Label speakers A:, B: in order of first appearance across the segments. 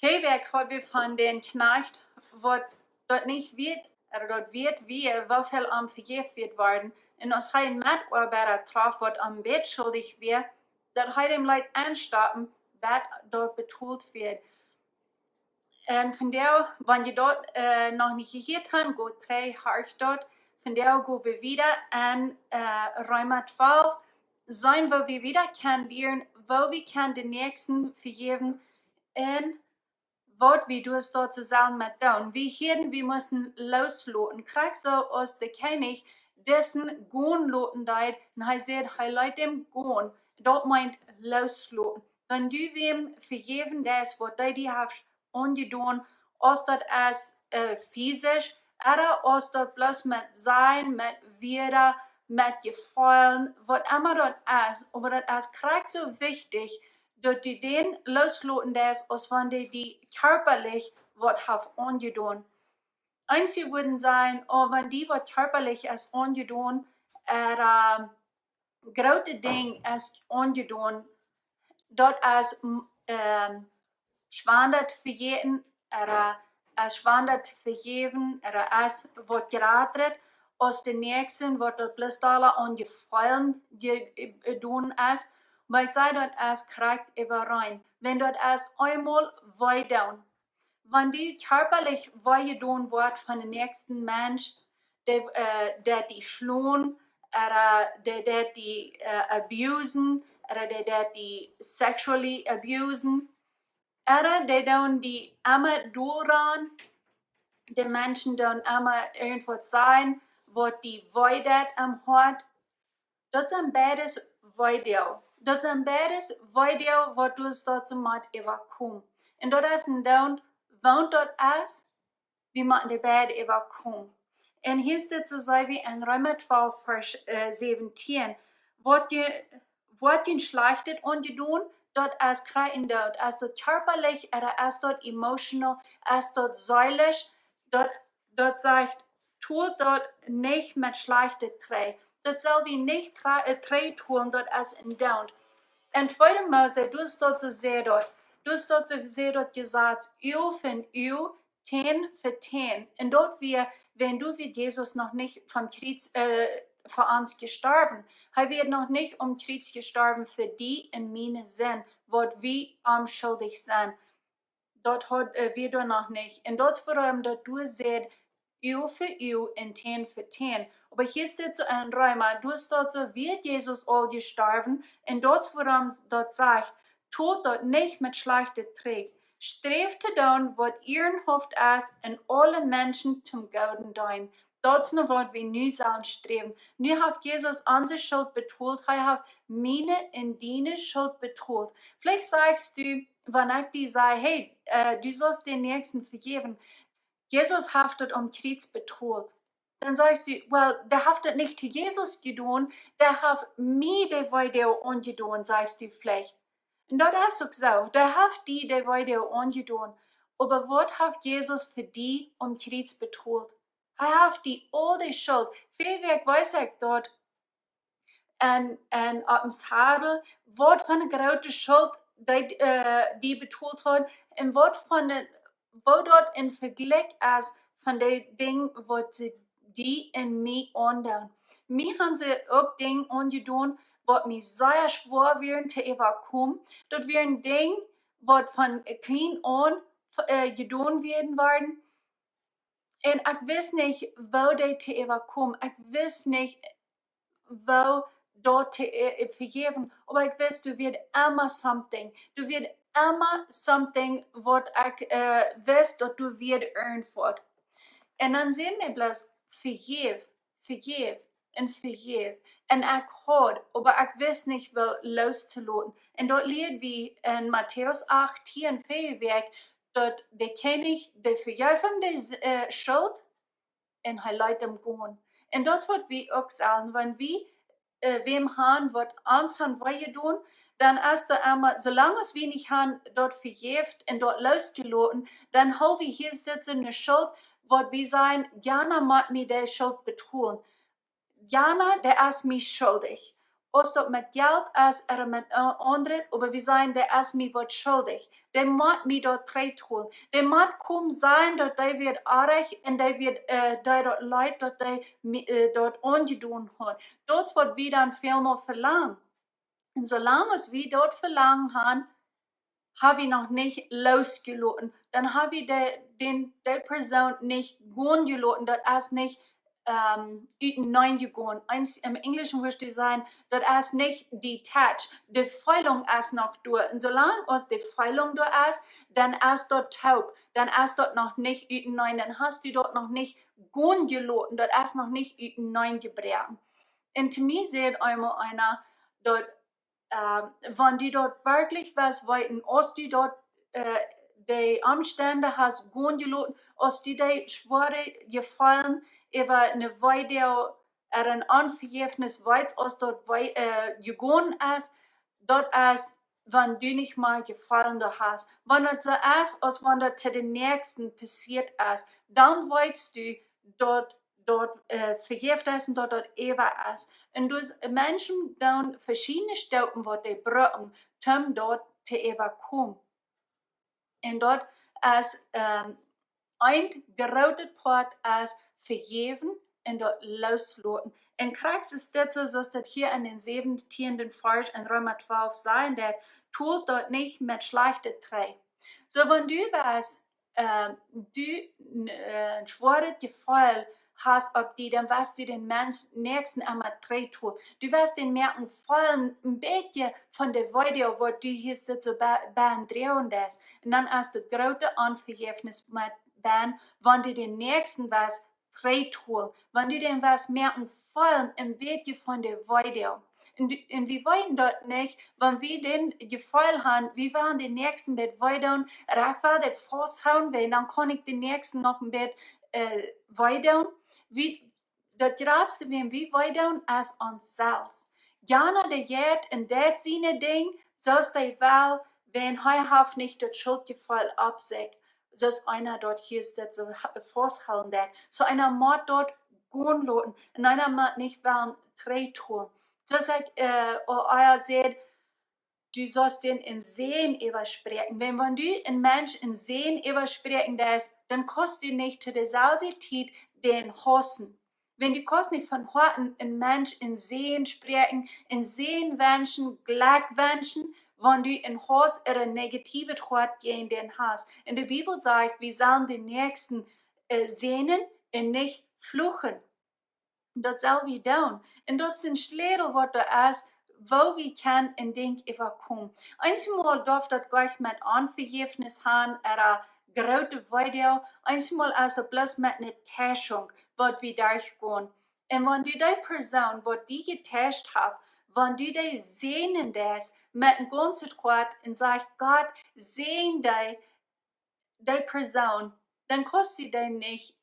A: Kijk hat wir von den Knecht, wat dort nicht wird, oder dort wird wir, wofür vergeben wird worden. Und als hij een Mitarbeiter traf, wat am Bett schuldig wird, dat hij dem Leid anstappen, wat dort betont wird. En von der, wenn je dort noch nicht gehört haben, go 3 hart dort. Von der go wir wieder an Römer 12, sein, wo wir wieder kennenlernen, wo wir können den Nächsten vergeben und was wir das dort zusammen mit tun. Wir müssen losloten. Krieg so aus der König dessen gehen loten deit, und er sagt, er lässt dem gehen. Dort meint losloten. Dann du wem vergeben, das, was die hast ungedaan, als dat als physisch, oder als dat bloß mit sein, mit wieder, mit Gefallen, was immer dort ist. Aber das ist gerade so wichtig, dass die den loslassen, das, als wenn die körperlich was haben ungedaan. Einzige würden sein, oh, wenn die was körperlich ist ungedaan, große Ding ist ungedaan, dort ist schwandert für jeden, schwandert für jeden, es wird geratet aus den Nächsten, wird dort bloß alle ungefallen tun ist, weil sei dort es kriegt über rein. Wenn dort es einmal weiter, wenn die körperlich weiter tun wird von dem nächsten Mensch, der die schlagen, der die abusen, der die sexually abusen, die dann die immer durchran, die Menschen dann immer irgendwas sein, was die weiter am Hort. Das ist ein beides weiter. Das ist ein beides weiter, was du dazu mit überkommen. Und das ist ein dann, wohnt dort ist, wie man die beide überkommen. Und hier ist es so, wie in Römer 12, Vers 17, wird den schlechtet und die tun, dort ist kreien dort, ist dort körperlich, oder ist dort emotional, ist dort seelisch, dort sagt, tut dort nicht mit schlechte Trä. Dort soll wie nicht Trä tun, dort ist in down. Und 2. Mose, du hast dort so sehr dort gesagt, Ewe für Ewe, 10 für 10. Und dort wenn du wie Jesus noch nicht vom Kreuz für uns gestorben. Er wird noch nicht Kreuz gestorben für die in meine Sinn, wo wir schuldig sind. Dort wird er noch nicht. Und dort vor allem, dort du siehst, Ewe für Ewe und 10 für 10. Aber hier steht so ein Römer, du hast dort so, wird Jesus all gestorben. Und dort vor allem, dort sagt, tut dort nicht mit schlechter Träg. Strebt dann, was ihren Hoft ist, und alle Menschen zum Gauden dein. Dat is nou wat we nu zullen streven. Nu heeft Jesus onze schuld betoeld. Hij heeft meine en deine schuld betoeld. Vielleicht sagst du, wenn ich dir sage, hey, du sollst den Nächsten vergeben. Jesus hat das Kreuz betoeld. Dann sagst du, well, der hat das nicht zu Jesus getan, der hat mir die Weide angetan, sagst du vielleicht. Und das ist auch so. Der hat die Weide angetan. Aber was hat Jesus für die Kreuz betoeld? Er hat die alte Schuld. Viel weg weiß ich dort. Und auf dem Sadel, was von der großen Schuld, die betoelt hat, und was wo dort in Vergleich ist von den Dingen, was sie die in mir andauern. Mir haben sie auch Dinge angetan, was mir sehr schwer werden zu überkommen. Dort werden Dinge, was von klein an getan werden. Und ich weiß nicht, wo die zu überkommen. Ich weiß nicht, wo dort zu vergeben. Aber ich weiß, du wirst immer something. Du wirst immer something, was ich weiß, dass du wirst irgendwas. Und dann sehen wir bloß, vergib. Und ich habe, aber ich weiß nicht, wo loszulassen. Und dort liegt wie in Matthäus 8, 4 und 4 weg, dort der König, der vergeben die Schuld, und er lässt ihm gehen. Und das wird wir auch sagen, wenn wir wem haben, was uns haben wollen tun, dann ist da einmal, solange wir nicht haben, dort vergeben und dort losgelassen, dann haben wir hier sitzen eine Schuld, was wir sagen, gerne mag mir die Schuld betonen. Gerne, der ist mir schuldig. Als dat met geld is, met anderen, aber wir sagen, der ist mir wat schuldig. Der moet mir dort treitholen. Der moet kom zijn dat die wird arg en die wird die dat leid dat die dort ongedaan hat. Dat wat wir dann viel mehr verlangen. Und solange wir dort verlangen haben, habe ich noch nicht losgelassen. Dann habe ich die Person nicht gehen gelassen. Das ist nicht hineingegangen. Im Englischen würde ich sagen, das ist nicht detached. Die Feilung ist noch da. Und solange es die Feilung da ist, dann ist dort taub. Dann ist dort noch nicht hinein. Dann hast du dort noch nicht gehen gelassen. Das ist noch nicht hineingebracht. Und zu mir sagt einmal einer, dort wenn die dort wirklich was wollten, als die dort die Umstände hast gehen gelassen, als die schwere gefallen über eine Weide ein Unvergängnis weiß, als dort gegangen ist, dort ist, wenn du nicht mal gefallen hast. Wenn das so ist, als wenn das zu den Nächsten passiert ist, dann weißt du, dort vergift ist und dort ewig ist. Und dus Menschen dan verschiedene Stellen, wat die brauchen, um dort zu überkommen. Und dort ist ein großer Part ist vergeben und dort loslassen. Und Kreuz ist das so, dass das hier in den 17. Vers in Römer 12 sein, der tut dort nicht mit schlechten Trei. So, wenn du was, ein schweres Gefühl hast, ob die, dann wirst du den nächsten einmal drehen tun. Du wirst den merken, voll ein bisschen von der Weide, wo du hier so beim Drehen ist. Und dann hast du große Unvergängnis mit Ben, wenn du den nächsten was drehen tun. Wenn du den was merken, voll ein bisschen von der Weide. Und wir wollen dort nicht, wenn wir den Gefühl haben, wir wollen den nächsten Bett weiter, ich will das festhauen, weil dann kann ich den nächsten noch ein Bett weiter. Das Größte, wenn wir weiter ist uns selbst. Gerne der Jed in das seine Ding, sollst du wel, wenn er nicht das Schuldgefühl absägt, dass einer dort hier ist, das so festhalten wird. So einer muss dort gehen lassen, und einer muss nicht wollen, dreh tun. Das heißt, euer seht, du sollst den in Sehen übersprechen. Wenn du einen Mensch in Sehen übersprechen lässt, dann kostet du nicht zu der Sausität den Hossen. Wenn du kannst nicht von heute einen Mensch in Sehen sprechen, in Sehen wünschen, Glück wünschen, wenn du in Hoss oder negative Wort gehen den hast. In der Bibel sagt, wir sollen den Nächsten sehnen und nicht fluchen. Dat zal we doen. En dat is een sleutel wat er is, wo wir können in Ding überkommen. Einmal darf das gleich mit Unvergängnis haben, oder große Video. Einmal also bloß mit einer Täuschung, was wir durchgehen. Und wenn du die Person, die die getäuscht hat, wenn du die sehnen das mit einem ganzen Gott und sagst, Gott, sehen die Person, dann kannst du die nicht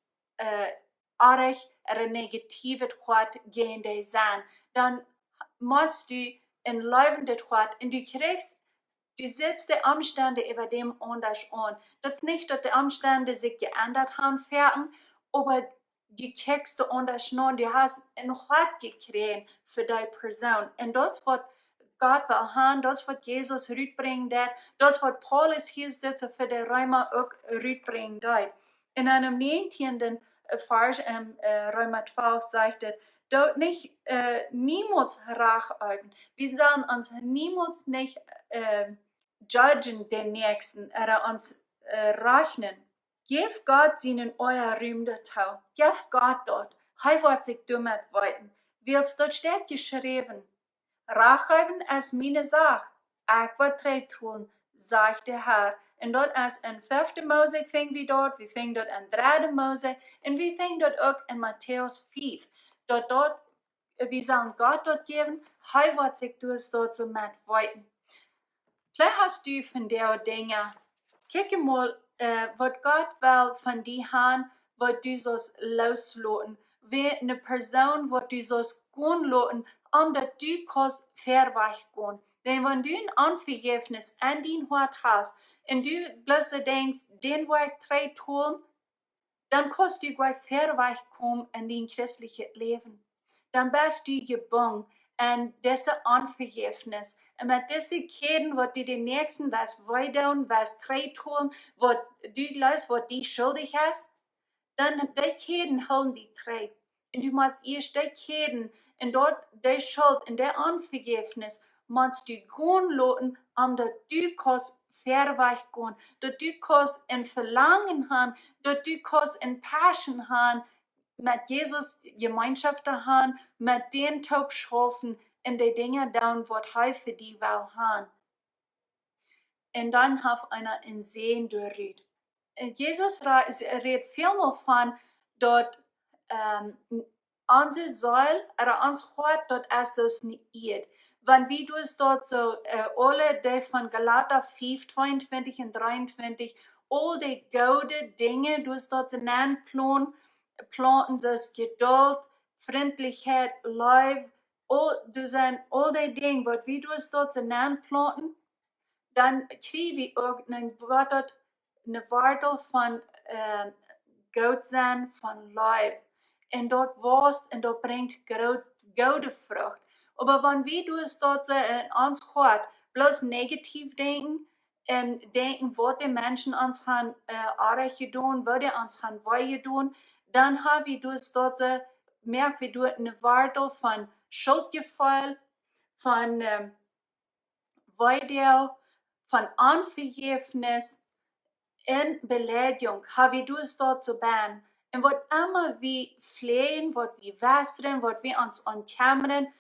A: arg oder negative Gott gehen die sein. Dann musst du ein leuvendes Gott und du setzt die Umstände über dem anders an. Das ist nicht, dass die Umstände sich geändert haben, aber du kriegst anders an. Du hast ein Gott gekriegt für die Person. Und das, was Gott will haben, das, was Jesus rüberbringt, das, was Paulus hier sitzt, für die Römer auch rüberbringt. In einem 19. Vers im Römer 12 sagt er, dort nicht niemals racheüben. Wir sollen uns niemals nicht judgen den Nächsten oder uns rechnen. Gebt Gott seinen euer Ruhm dazu. Gebt Gott dort. Er wird sich damit weiten. Willst dort steht geschrieben, racheüben ist meine Sache. Ich will treu tun, sagt der Herr. Und dort ist in 5. Mose fing wir dort dort in 3. Mose und wir fingen dort auch in Matthäus 5. Dort, wir sollen Gott dort geben, er wird sich dort so mitweiten. Vielleicht hast du von der Dinge, guck mal, was Gott will von dir haben, was du sollst loslassen. Wie eine Person, was du sollst gehen lassen, dass du kannst verweich gehen. Denn wenn du ein Unvergängnis an dein Hart hast, und du bloß denkst, den will ich treu tun, dann kannst du gleich verweich kommen in dein christliches Leben. Dann bist du gebunden en deze onvergiffenis. En met deze keren wat die de nächsten was wij doen, was trei tun, wat du luist, wat die schuldig is, dan die keren houden die trei. En du musst eerst die keren en dort die schuld en die onvergiffenis musst du gaan laten, omdat du kannst verweg gaan, dat du kannst een verlangen haben, dat du kannst een passion haben, met Jesus Gemeinschaft te haben, met den te schaffen en die dingen doen wat hij voor die wil haben. En dan heeft einer een zee doorreed. En Jesus redt vielmal van dat onze ziel, ons hart, dat is ons niet eet. Want wie dus dort so, alle die von Galater 5, 22 en 23, all die gouden dingen, dus dort ze planten ze geduld, vriendelijkheid, lief, all die dingen, wat wie dus dort ze planten, dan krijgen we ook een wortel van goud zijn, van lief. En dat worst en dat brengt gouden vrucht. Aber wenn wir dus dort in ons hart bloß negativ denken en denken, wat de mensen ons gaan aardig gedaan, wat de ons gaan wij gedaan, dan hebben we dus dort merken we dort een wortel van schuldgevoel, van weideel, van onvergiffenis en beleidigung, hebben we dus dort zo ben. En wat immer we flehen, wat we wässern, wat we ons ontjammeren,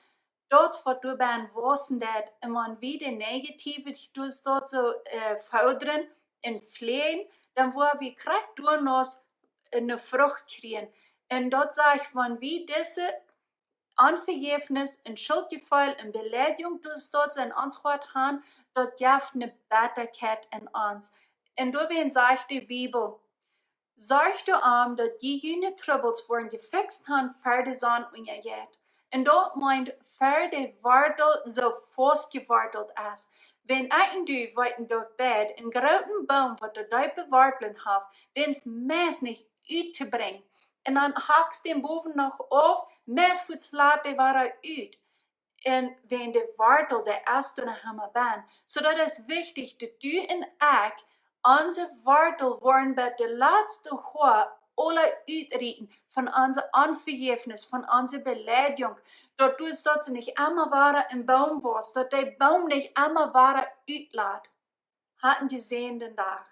A: dat wat du ben wassen dat, en man wie de negative dus dort so fouderen en flehen, dan waar we krijgt door ons een vrucht kriegen. En dat zeg ik, van wie deze onvergiffenis en schuldgevoel en beleidigung dus dort in ons hart gaan, dat jaft een bitterkeit in ons. En daarin zegt de Bibel, zorg du dat je troubles worden gefixt han verder zijn in je gaat. En dat meint verder wortel zo vastgeworteld is. Wenn ik en du weiten dort bed een grote boom wat de diepe wortelen heeft, den is meest niet uit te brengen. En dan hakst den boven nog af, meest voets laat de waar uit. En wenn de wortel de eerste naar hem ben. So dat is wichtig dat du en ik onze wortel worden bij de laatste hoor alle uitrieten van onze onvergiffenis, van onze beleidigung. Dat dus dat ze niet immer waren een boom was, dat die boom niet immer waren uitlaat. Hatten die zehenden dag.